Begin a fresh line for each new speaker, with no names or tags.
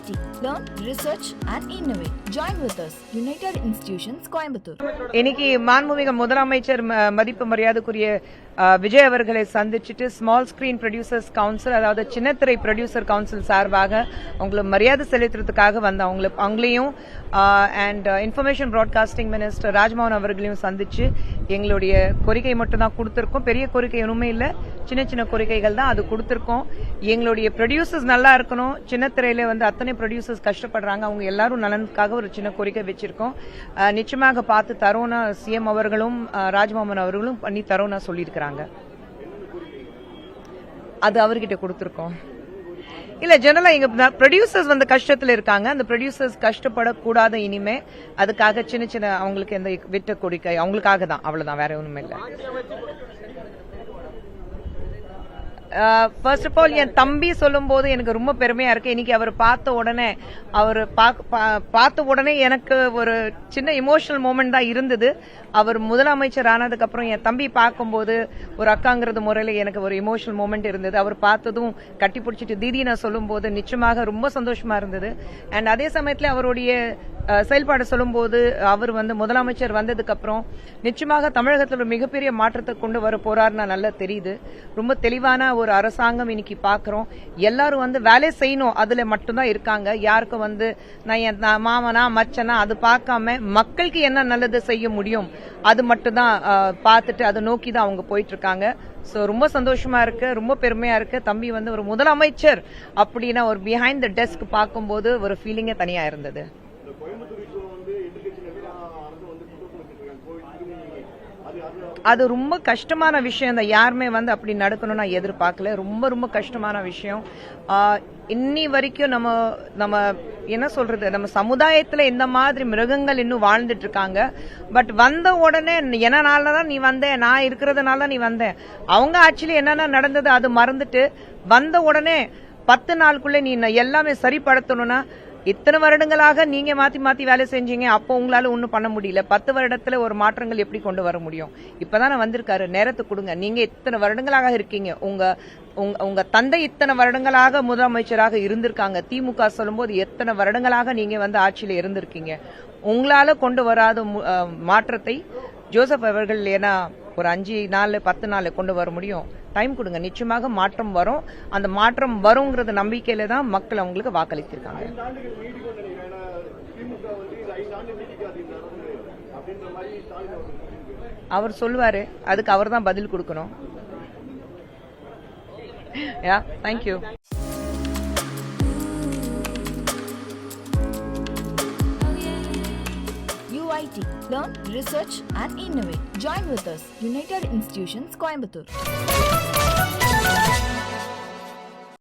UIT. Learn, research and innovate. Join with us. United Institutions, Coimbatore.
இன்னைக்கு மாண்புமிகு முதலமைச்சர் மதிப்பு மரியாதைக்குரிய விஜய் அவர்களை சந்திச்சுட்டு ஸ்மால் ஸ்கிரீன் ப்ரொடியூசர்ஸ் கவுன்சில், அதாவது சின்னத்திரை ப்ரொடியூசர் கவுன்சில் சார்பாக அவங்களுக்கு மரியாதை செலுத்துறதுக்காக வந்த அவங்களையும் and information broadcasting minister Rajmohan அவர்களையும் சந்திச்சு எங்களுடைய கோரிக்கை மட்டும் தான் கொடுத்திருக்கோம். பெரிய கோரிக்கை ஒன்றுமே இல்லை, சின்ன சின்ன கோரிக்கைகள் தான் அது கொடுத்திருக்கோம். எங்களுடைய ப்ரொடியூசர்ஸ் நல்லா இருக்கணும். சின்னத்திரையில அத்தனை ப்ரொடியூசர்ஸ் கஷ்டப்படுறாங்க, அவங்க எல்லாரும் நலனுக்காக ஒரு சின்ன கோரிக்கை வச்சிருக்கோம். நிச்சயமாக பார்த்து தரோன்னு சிஎம் அவர்களும் ராஜ்மோகன் அவர்களும் பண்ணி தரோன்னு சொல்லியிருக்கிறாங்க. அது அவர்கிட்ட கொடுத்திருக்கோம். இல்ல, ஜெனரலா எங்க ப்ரொடியூசர்ஸ் கஷ்டத்துல இருக்காங்க. அந்த ப்ரொடியூசர்ஸ் கஷ்டப்படக்கூடாது இனிமே. அதுக்காக சின்ன சின்ன அவங்களுக்கு எந்த விட்ட கோரிக்கை அவங்களுக்காக தான், அவ்வளவுதான், வேற ஒண்ணுமே இல்லை. ஃபர்ஸ்ட் ஆஃப் ஆல் என் தம்பி சொல்லும் போது எனக்கு ரொம்ப பெருமையா இருக்கு. இன்னைக்கு அவர் பார்த்த உடனே எனக்கு ஒரு சின்ன இமோஷனல் மூமெண்ட் தான் இருந்தது. அவர் முதலமைச்சர் ஆனதுக்கு அப்புறம் என் தம்பி பார்க்கும்போது ஒரு அக்காங்கிறது முறையில எனக்கு ஒரு இமோஷனல் மூமெண்ட் இருந்தது. அவர் பார்த்ததும் கட்டி பிடிச்சிட்டு தீதி நான் சொல்லும் போது நிச்சயமாக ரொம்ப சந்தோஷமா இருந்தது. அண்ட் அதே சமயத்துல அவருடைய செயல்பாடு சொல்லும் போது அவர் முதலமைச்சர் வந்ததுக்கு அப்புறம் நிச்சயமாக தமிழகத்தில் ஒரு மிகப்பெரிய மாற்றத்தை கொண்டு வர போறாருன்னு நல்லா தெரியுது. ரொம்ப தெளிவான ஒரு அரசாங்கம் இன்னைக்கு பாக்குறோம். எல்லாரும் வேலை செய்யணும், அதுல மட்டும்தான் இருக்காங்க. யாருக்கும் நான் மாமனா மச்சனா அது பார்க்காம மக்களுக்கு என்ன நல்லது செய்ய முடியும் அது மட்டும்தான் பார்த்துட்டு அதை நோக்கி தான் அவங்க போயிட்டு இருக்காங்க. சோ ரொம்ப சந்தோஷமா இருக்கு, ரொம்ப பெருமையா இருக்கு. தம்பி ஒரு முதலமைச்சர் அப்படின்னா ஒரு பிஹைண்ட் த டெஸ்க் பார்க்கும்போது ஒரு ஃபீலிங்கே தனியா இருந்தது. அது ரொம்ப கஷ்டமான விஷயம் தான். யாருமே அப்படி நடக்கணும்னு நான் எதிர்பார்க்கல. ரொம்ப ரொம்ப கஷ்டமான விஷயம். இன்னி வரைக்கும் நம்ம என்ன சொல்றது, நம்ம சமுதாயத்துல இந்த மாதிரி மிருகங்கள் இன்னும் வாழ்ந்துட்டு இருக்காங்க. பட் வந்த உடனே என்னனாலதான் நீ வந்த, நான் இருக்கிறதுனால நீ வந்த, அவங்க ஆக்சுவலி என்னென்ன நடந்தது அது மறந்துட்டு வந்த உடனே 10 நாளுக்குள்ள நீ எல்லாமே சரிப்படுத்தணும்னா, இத்தனை வருடங்களாக நீங்க மாத்தி வேலை செஞ்சீங்க, அப்போ உங்களால ஒன்னும் பண்ண முடியல. 10 வருடத்துல ஒரு மாற்றங்கள் எப்படி கொண்டு வர முடியும்? இப்பதானே வந்திருக்காரு, நேரத்தை கொடுங்க. நீங்க இத்தனை வருடங்களாக இருக்கீங்க, உங்க தந்தை இத்தனை வருடங்களாக முதலமைச்சராக இருந்திருக்காங்க. திமுக சொல்லும் போது எத்தனை வருடங்களாக நீங்க ஆட்சியில இருந்திருக்கீங்க. உங்களால கொண்டு வராத மாற்றத்தை ஜோசப் அவர்கள் ஏன்னா ஒரு 5 நாள் 10 நாள் கொண்டு வர முடியும். டைம் கொடுங்க, நிச்சயமாக மாற்றம் வரும். அந்த மாற்றம் வருங்கிறது நம்பிக்கையில தான் மக்கள் அவங்களுக்கு வாக்களித்திருக்காங்க. அவர் சொல்லுவாரு, அதுக்கு அவர் தான் பதில் கொடுக்கணும். Thank you.
UIT. Learn, research and innovate. Join with us. United Institutions, Coimbatore.